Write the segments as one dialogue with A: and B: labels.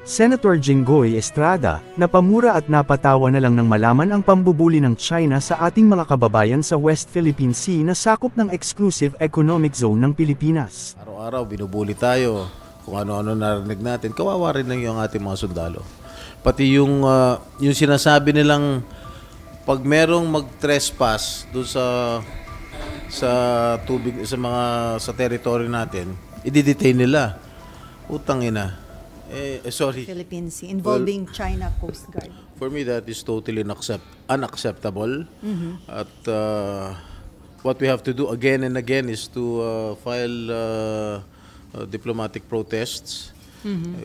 A: Senator Jinggoy Estrada, napamura at napatawa na lang ng malaman ang pambubuli ng China sa ating mga kababayan sa West Philippine Sea na sakop ng Exclusive Economic Zone ng Pilipinas.
B: Araw-araw binubuli tayo, kung ano-ano narinig natin, kawawa rin lang yung ating mga sundalo. Pati yung sinasabi nilang pag merong mag-trespass doon sa tubig, sa territory natin, i-detain nila. Utang ina. Sorry.
C: Philippine Sea involving China Coast Guard.
B: For me, that is totally unacceptable. At what we have to do again and again is to file diplomatic protests.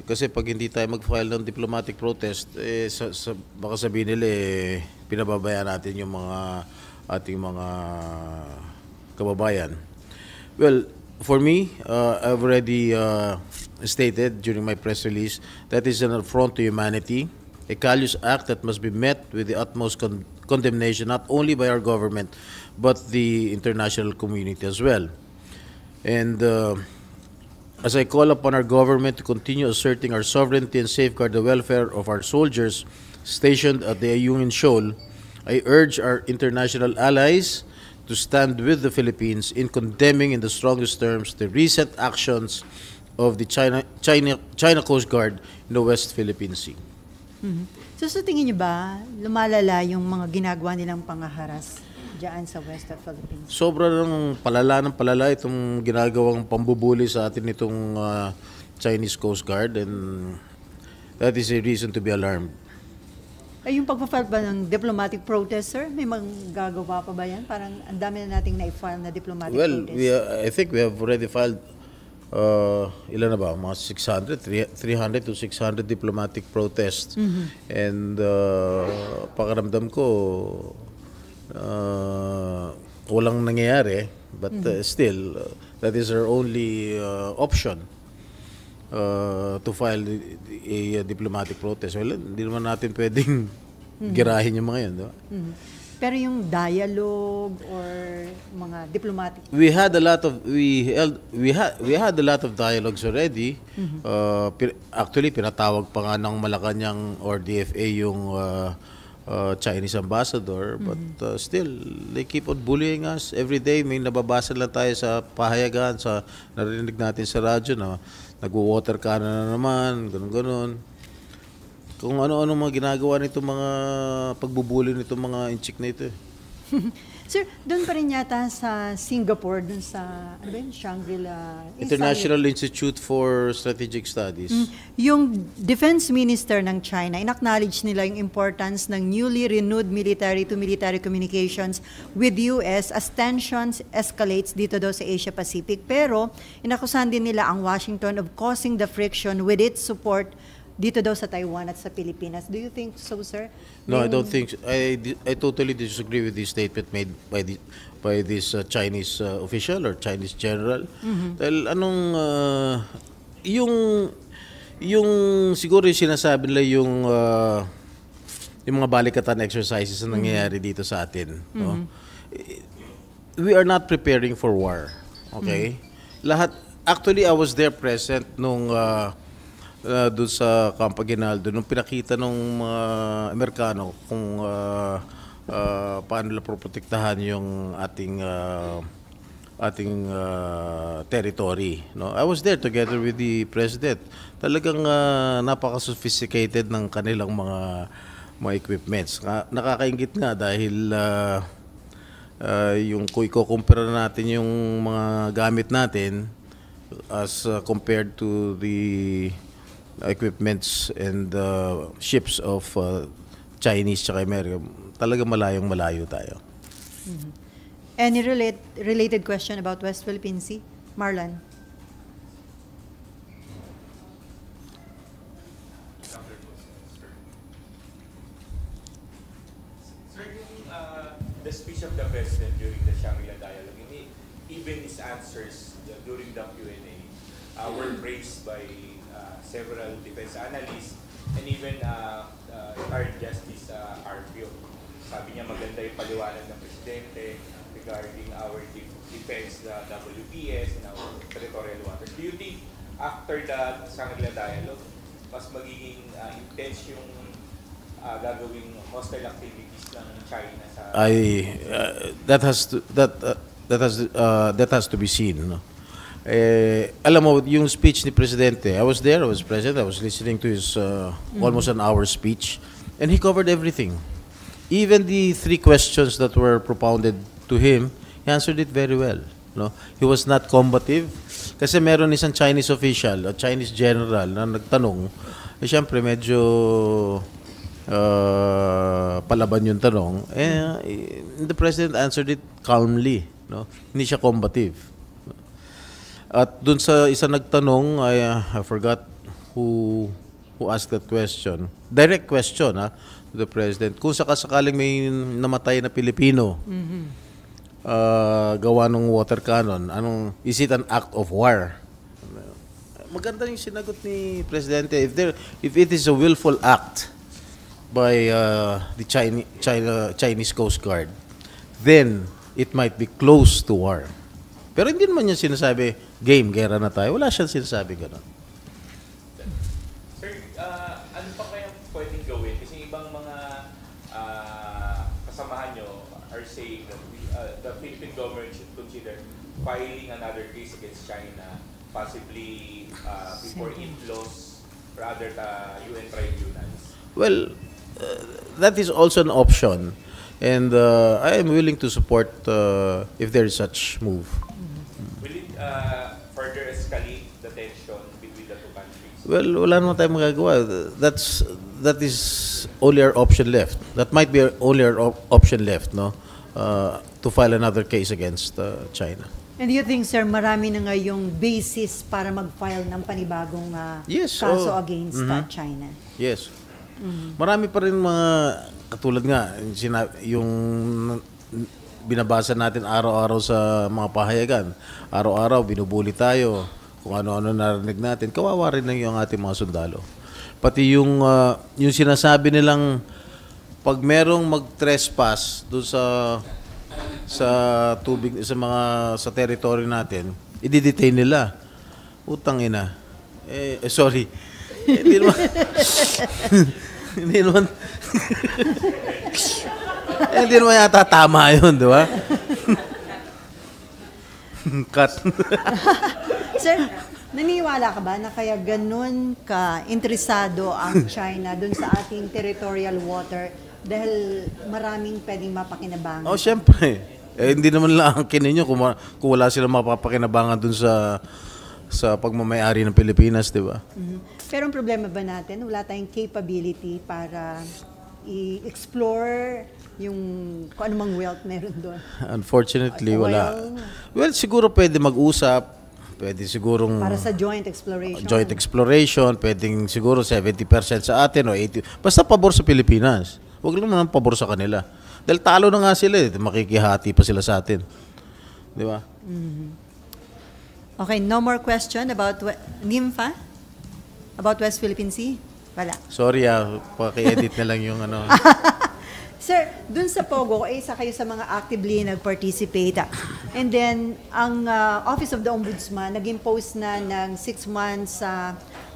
B: Kasi pag hindi tayo mag-file ng diplomatic protest, baka sabihin nila pinababayaan natin yung ating mga kababayan. Well, for me, I've already stated during my press release that is an affront to humanity, a callous act that must be met with the utmost condemnation, not only by our government, but the international community as well. And as I call upon our government to continue asserting our sovereignty and safeguard the welfare of our soldiers stationed at the Ayungin Shoal, I urge our international allies to stand with the Philippines in condemning in the strongest terms the recent actions of the China Coast Guard in the West Philippine Sea.
C: So sa tingin niyo ba, lumalala yung mga ginagawa nilang pangaharas diyan sa West Philippines?
B: Sobra ng palala itong ginagawang pambubuli sa atin itong Chinese Coast Guard, and that is a reason to be alarmed.
C: Ay, yung pagpa-file ba ng diplomatic protest, sir? May magagawa pa ba yan? Parang ang dami na nating na-file na diplomatic protest.
B: Well, I think we have already filed ilan na ba? Mga 300 to 600 diplomatic protests. And pakiramdam ko, walang nangyayari. But still, that is our only option to file a diplomatic protest. Well, hindi naman natin pwedeng girahin yung mga yun, di ba?
C: Pero yung dialogue or mga diplomatic,
B: we had a lot of dialogues already. Actually, pinatawag pa nga ng Malacanang or DFA yung Chinese ambassador, but still they keep on bullying us every day. May nababasa lang tayo sa pahayagan, sa narinig natin sa radyo na nagwo-water cannon na naman, ganun-ganun. Kung ano-ano mga ginagawa nito, mga pagbubuli nito, mga inchik na ito.
C: Sir, doon pa rin yata sa Singapore, doon sa ano ba yun? Shangri-La
B: International Institute for Strategic Studies.
C: Yung defense minister ng China, inacknowledge nila yung importance ng newly renewed military-to-military communications with US as tensions escalates dito daw sa Asia Pacific. Pero inakusahan din nila ang Washington of causing the friction with its support dito daw sa Taiwan at sa Pilipinas. Do you think so, sir?
B: No, I don't think so. I totally disagree with this statement made by this Chinese official or Chinese general. Dahil yung siguro yung sinasabi nila yung mga balikatan exercises na nangyayari dito sa atin, no? We are not preparing for war. Okay? Actually, I was there present nung doon sa Campo Aguinaldo, nung pinakita nung mga Amerikano kung paano nila protektahan yung ating territory, no? I was there together with the president. Talagang napaka-sophisticated ng kanilang mga equipments. Nakakaingit nga dahil yung kung i-compare natin yung mga gamit natin as compared to the equipments and ships of Chinese tsaka America, talaga malayong-malayo tayo.
C: Any related question about West Philippine Sea? Marlon?
D: Sir, the speech of the President during the Shangri-La dialogue, even his answers during the Q&A were praised by several defense analysts and even our Justice Arpio. Sabi niya maganda yung paliwanag ng Presidente regarding our defense, the WPS, and our territorial waters. Do you think after the Shangri-La dialogue, mas magiging intense yung gagawing hostile activities ng China sa...
B: That has to be seen, no? Alam mo, yung speech ni Presidente, I was there, I was present, I was listening to his almost an hour speech, and he covered everything. Even the 3 questions that were propounded to him, he answered it very well. No? He was not combative. Kasi meron isang Chinese official, a Chinese general, na nagtanong, siyempre medyo palaban yung tanong. The President answered it calmly. No? Hindi siya combative. At dun sa isa nagtanong, I forgot who asked that question. Direct question to the President. Kung sakasakaling may namatay na Pilipino, gawa ng water cannon, is it an act of war? Maganda yung sinagot ni Presidente. If it is a willful act by the Chinese Coast Guard, then it might be close to war. Pero hindi naman niya sinasabi, gera na tayo. Wala siyang sinasabi gano'n.
D: Sir, ano pa kaya pwedeng gawin? Kasi ibang mga kasamahan nyo are saying that the Philippine government should consider filing another case against China, possibly before INTLOS or other UN tribunals.
B: Well, that is also an option. And I am willing to support if there is such move.
D: Will it further escalate the tension between the 2 countries?
B: Well, wala naman tayong magagawa. That is only our option left. That might be only our option left, no? To file another case against China.
C: And do you think, sir, marami na nga yung basis para mag-file ng panibagong kaso against China?
B: Yes. Marami pa rin mga katulad nga yung binabasa natin araw-araw sa mga pahayagan. Araw-araw binubuli tayo kung ano-ano narinig natin. Kawawa rin yung ating mga sundalo. Pati yung sinasabi nilang pag merong mag-trespass doon sa tubig sa territory natin, i-detain nila. Utang ina. Sorry. Hindi naman hindi naman hindi naman yata tama yun, di ba? Cut.
C: Sir, naniniwala ka ba na kaya ganun ka interesado ang China dun sa ating territorial water dahil maraming pwedeng mapakinabangan?
B: Oh, syempre. Hindi naman lang ang kininyo kung wala silang mapapakinabangan dun sa pagmamayari ng Pilipinas, di ba?
C: Pero ang problema ba natin, wala tayong capability para i-explore yung kung anumang wealth meron doon?
B: Unfortunately, wala. Well, siguro pwede mag-usap, pwede sigurong...
C: Para sa joint exploration.
B: Joint exploration, pwedeng siguro 70% sa atin o 80%. Basta pabor sa Pilipinas. Huwag lang naman pabor sa kanila. Dahil talo na nga sila, makikihati pa sila sa atin. Di ba?
C: Okay, no more question about NIMFA? About West Philippine Sea? Wala.
B: Sorry paki-edit na lang yung ano.
C: Sir, dun sa Pogo, isa kayo sa mga actively nag-participate. And then, ang Office of the Ombudsman nag-impose na ng 6 months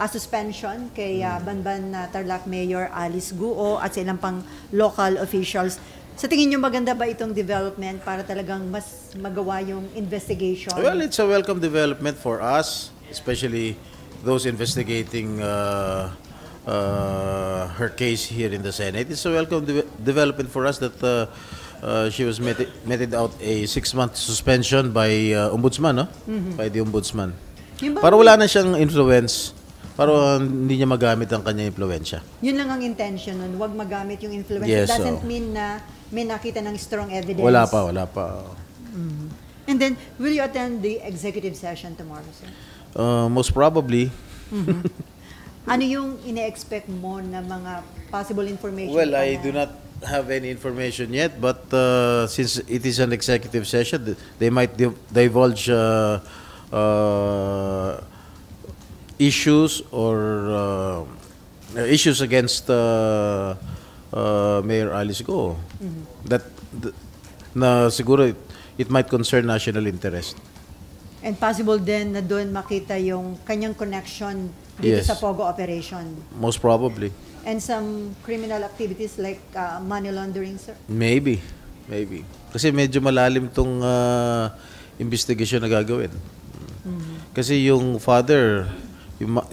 C: suspension kay Banban Tarlac Mayor Alice Guo at sa ilang pang local officials. Sa tingin nyo, maganda ba itong development para talagang mas magawa yung investigation?
B: Well, it's a welcome development for us, especially those investigating her case here in the Senate. It's a welcome development for us that she was meted out a 6-month suspension by Ombudsman, no? By the Ombudsman. Para wala na siyang influence, para hindi niya magamit ang kanyang impluensya.
C: Yun lang ang intention nun, huwag magamit yung influence.
B: Yes,
C: It doesn't mean na may nakita ng strong evidence.
B: Wala pa.
C: And then, will you attend the executive session tomorrow, sir?
B: Most probably.
C: Ano yung ine-expect mo na mga possible information?
B: Well, I do not have any information yet, but since it is an executive session, they might divulge issues or issues against Mayor Alice Go. Na siguro it might concern national interest.
C: And possible din na doon makita yung kanyang connection dito
B: Yes.
C: sa Pogo operation.
B: Most probably.
C: And some criminal activities like money laundering, sir?
B: Maybe. Kasi medyo malalim tong investigation na gagawin. Kasi yung father,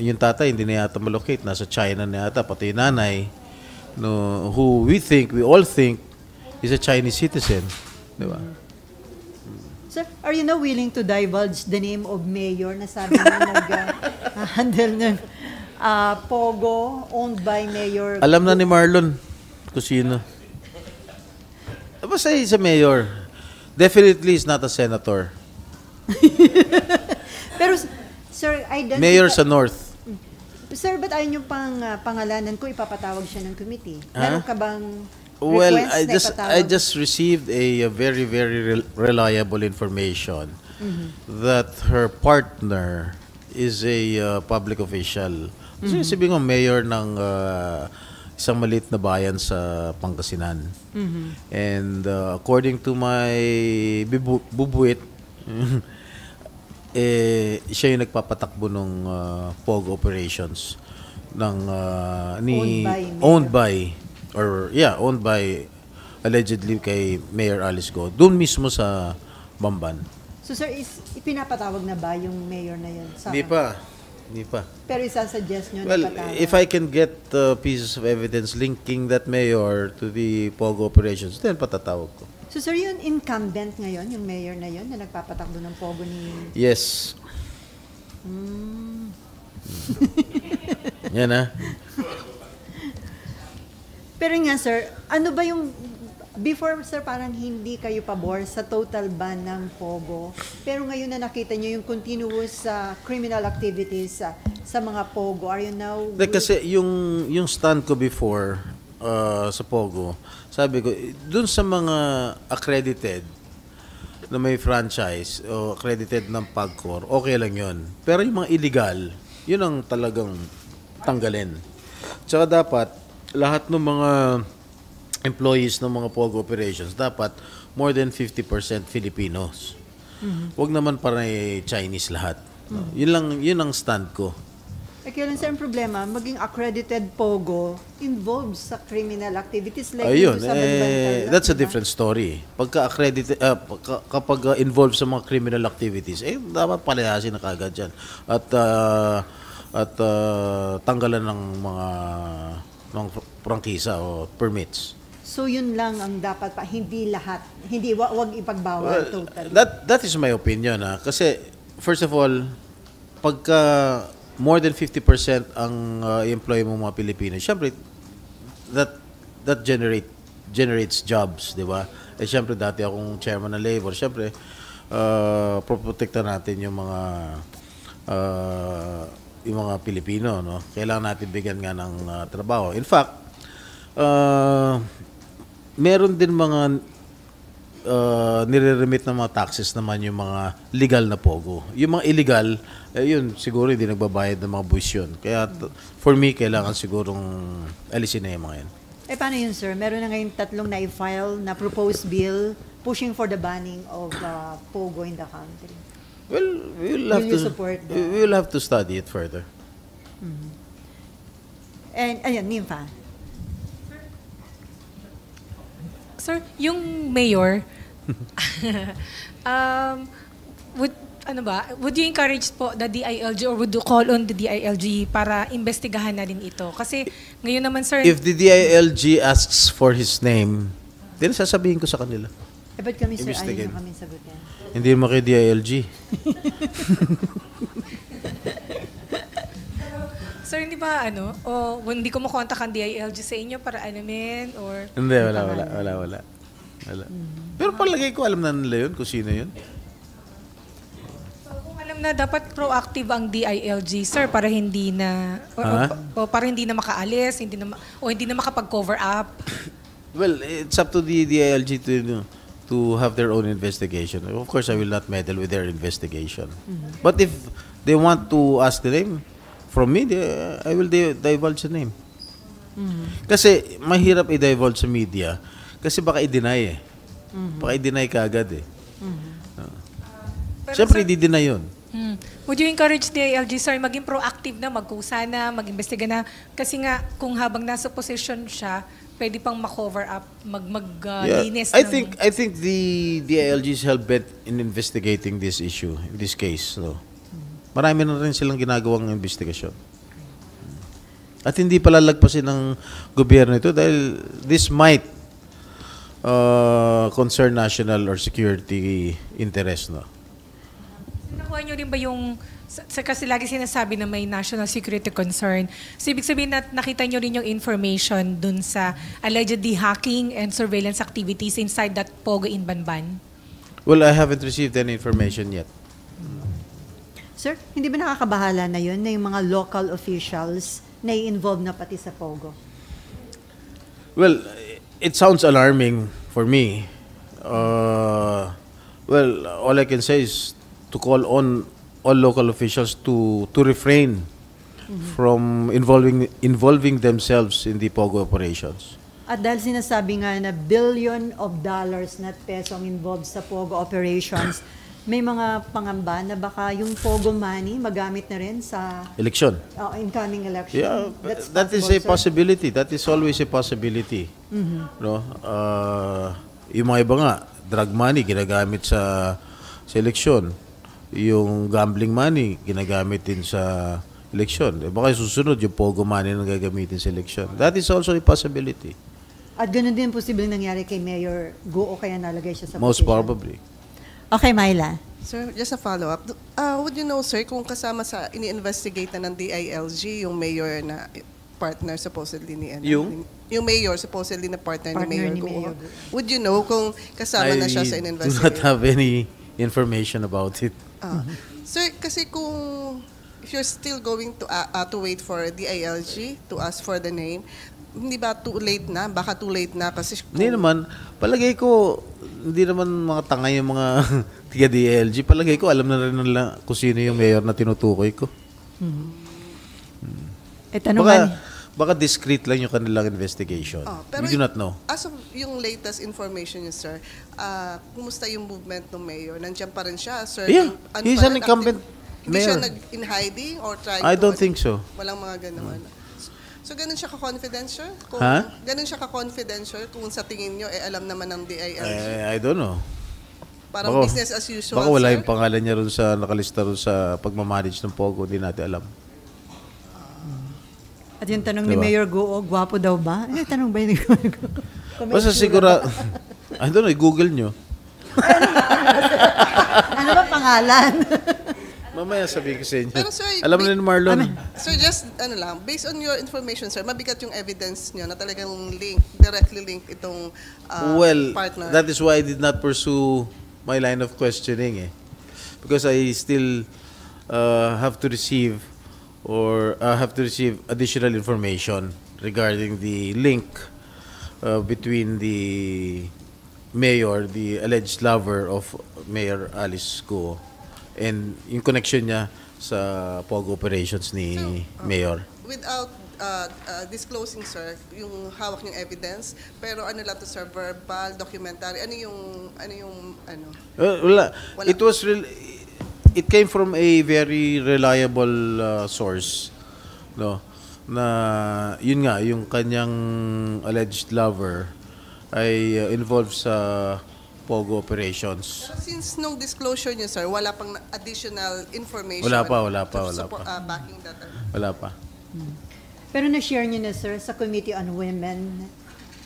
B: yung tatay hindi na yata malocate, nasa China na yata, pati yung nanay, no, who we all think is a Chinese citizen, di ba?
C: Sir, are you now willing to divulge the name of mayor na sabi mo nag-handle ng Pogo owned by Mayor?
B: Alam na ni Marlon kung sino. Basta sa mayor. Definitely is not a senator.
C: Pero, sir,
B: Mayor sa North.
C: Sir, ba't ayaw nyo pangalanan kung ipapatawag siya ng committee?
B: Huh?
C: Meron ka bang
B: Well,
C: request na
B: I
C: ipatawag?
B: just received a very reliable information that her partner is a public official. Kasi sabihin ko, mayor ng isang maliit na bayan sa Pangasinan. And according to my bubuit, siya yung nagpapatakbo ng POG operations ng owned by allegedly kay Mayor Alice Go doon mismo sa Bamban.
C: So, sir, ipinapatawag na ba yung mayor na yun?
B: Hindi pa.
C: Pero isasuggest nyo
B: Well,
C: na patawag?
B: if I can get pieces of evidence linking that mayor to the POG operations, then patatawag ko.
C: So, sir, yun incumbent ngayon, yung mayor na yun, na nagpapatakbo ng Pogo ni...
B: Yes. Yan ha.
C: Pero nga, sir, ano ba yung... Before, sir, parang hindi kayo pabor sa total ban ng Pogo. Pero ngayon na nakita nyo yung continuous criminal activities sa mga Pogo. Are you now...
B: Kasi yung stand ko before sa Pogo, sabi ko, dun sa mga accredited na may franchise o accredited ng PAGCOR, okay lang yun. Pero yung mga illegal, yun ang talagang tanggalin. Tsaka dapat, lahat ng mga employees ng mga POGO operations, dapat more than 50% Filipinos. Huwag naman para Chinese lahat. No? Yun ang stand ko.
C: Kaya lang, sir, ang problema, maging accredited Pogo involves sa criminal activities like
B: Ayun,
C: dito sa Banbantal.
B: that's a different story. Pagka accredited, kapag involved sa mga criminal activities, dapat palayasin na kagad yan. At tanggalan ng mga prangkisa o permits.
C: So yun lang ang dapat pa, hindi lahat, hindi wag ipagbawal totally.
B: That is my opinion. Kasi, first of all, pagka more than 50% ang employee mo mga Pilipino, syempre, that generates jobs, di ba? Syempre, dati akong chairman ng labor, syempre, proprotekta natin yung mga Pilipino, no? Kailangan natin bigyan nga ng trabaho. In fact, meron din mga nire-remit ng mga taxes naman yung mga legal na Pogo. Yung mga illegal, yun, siguro hindi nagbabayad ng mga buwis yun. Kaya, for me, kailangan sigurong alisin na yung mga yan.
C: Paano yun, sir? Meron na ngayon 3 na i-file na proposed bill pushing for the banning of Pogo in the country.
B: Well,
C: Will you support that?
B: we'll have to study it further.
C: And, ayun, Nympha.
E: Sir, yung mayor, would you encourage po the DILG or would you call on the DILG para investigahan na din ito? Kasi ngayon naman, sir...
B: If the DILG asks for his name, then sasabihin ko sa kanila.
C: Ba't kami, sir,
B: Investigate.
C: ayaw na kami sagutin?
B: Hindi mo kay DILG.
E: Sir, hindi ba hindi ko makontak ang DILG sa inyo para alamin or...
B: Hindi, wala. Pero palagay ko, alam na nila yun kung sino yun.
E: So, kung alam na dapat proactive ang DILG, sir, para hindi na para hindi na makaalis, hindi na makapag-cover up.
B: Well, it's up to the DILG to have their own investigation. Of course, I will not meddle with their investigation. But if they want to ask the name from me, I will divulge the name. Kasi mahirap i-divulge sa media kasi baka i-deny Baka i-deny ka agad
E: Pero
B: Siyempre,
E: sir,
B: i-deny yun.
E: Would you encourage the ALG, sir, maging proactive na, magkusa na, mag-imbestiga na? Kasi nga, kung habang nasa position siya, pwede pang ma-cover up, linis.
B: I think the DILG is hell-bent in investigating this issue, in this case. So, marami na rin silang ginagawang investigasyon. At hindi palalagpasin ng gobyerno ito dahil this might concern national or security interest. No?
E: Nakuha nyo rin ba yung, kasi lagi sinasabi na may national security concern. So, ibig sabihin na nakita nyo rin yung information dun sa allegedly hacking and surveillance activities inside that Pogo in Banban?
B: Well, I haven't received any information yet.
C: Sir, hindi ba nakakabahala na yun na yung mga local officials na i-involve na pati sa Pogo?
B: Well, it sounds alarming for me. Well, all I can say is to call on all local officials to refrain from involving themselves in the Pogo operations.
C: At dahil sinasabi nga na billion of dollars na pesong involved sa Pogo operations, may mga pangamba na baka yung Pogo money magamit na rin sa
B: Election.
C: Incoming election.
B: Yeah,
C: That's
B: that is
C: possible,
B: a
C: sir.
B: possibility. That is always a possibility. No? Yung mga iba nga, drug money ginagamit sa eleksyon. Yung gambling money ginagamit din sa eleksyon. Baka susunod yung Pogo money na gagamitin sa eleksyon. That is also a possibility.
C: At ganoon din posibleng nangyari kay Mayor Go o kaya nalagay siya sa
B: Most
C: position.
B: probably.
C: Okay, Myla.
F: Sir, just a follow-up. Would you know, sir, kung kasama sa ini-investigate na ng DILG yung mayor na partner supposedly ni yung mayor supposedly na partner ni Mayor Go? Would you know kung kasama na siya sa
B: I do not
F: in-investigate?
B: have any information about it.
F: Sir, kasi if you're still going to wait for DILG to ask for the name, hindi ba too late na? Baka too late na kasi
B: Hindi naman. Palagay ko, hindi naman mga tanga yung mga tiga-DLG. Palagay ko, alam na rin nila kung sino yung mayor na tinutukoy ko. Baka discreet lang yung kanilang investigation.
F: pero
B: We do not know.
F: As of yung latest information niyo, sir, kumusta yung movement ng mayor? Nandiyan pa rin siya, sir?
B: Yeah, he's an incumbent
F: Hindi siya
B: mayor.
F: in hiding or trying
B: I don't think so.
F: Walang mga gano'n. So, ganun siya ka-confidential? Ganun siya ka-confidential kung sa tingin nyo, alam naman ng DILG?
B: I don't know.
F: Parang business as usual,
B: Baka wala
F: sir?
B: yung pangalan niya ron sa nakalista ron sa pagmamanage ng Pogo. Hindi natin alam.
C: At yung tanong ni
B: Diba?
C: Mayor Go, gwapo daw ba? Tanong ba yun ni Go?
B: Basta siguro, I don't know, Google nyo.
C: Ano ba pangalan?
B: Mamaya sabihin ko sa inyo.
F: Pero, sir,
B: Alam na ni Marlon.
F: Sir, just, based on your information, sir, mabigat yung evidence nyo na talagang directly link itong partner.
B: That is why I did not pursue my line of questioning. Because I still have to receive additional information regarding the link between the mayor, the alleged lover of Mayor Alice Go, and yung connection niya sa Pogo operations ni Mayor.
F: Without disclosing, sir, yung hawak niyong evidence, pero ano lang to, sir, verbal, documentary, ano yung
B: Wala. It came from a very reliable source, no, na yun nga, yung kanyang alleged lover ay involved sa Pogo operations.
F: Pero since nung disclosure niyo, sir, wala pang additional information
B: Wala pa.
F: backing that.
B: Wala pa.
C: Pero na-share niyo na, sir, sa Committee on Women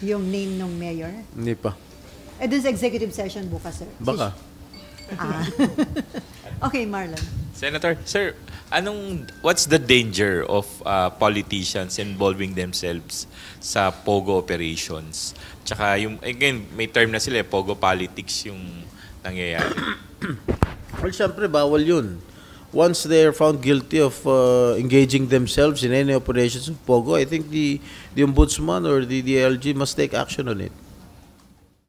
C: yung name ng mayor?
B: Hindi pa.
C: Dun sa executive session bukas, sir?
B: Baka.
C: Okay, Marlon.
G: Senator, sir, what's the danger of politicians involving themselves sa Pogo operations? Tsaka again, may term na sila, Pogo politics yung nangyayari.
B: Well, syempre, bawal yun. Once they are found guilty of engaging themselves in any operations of Pogo, I think the Ombudsman or the DILG must take action on it.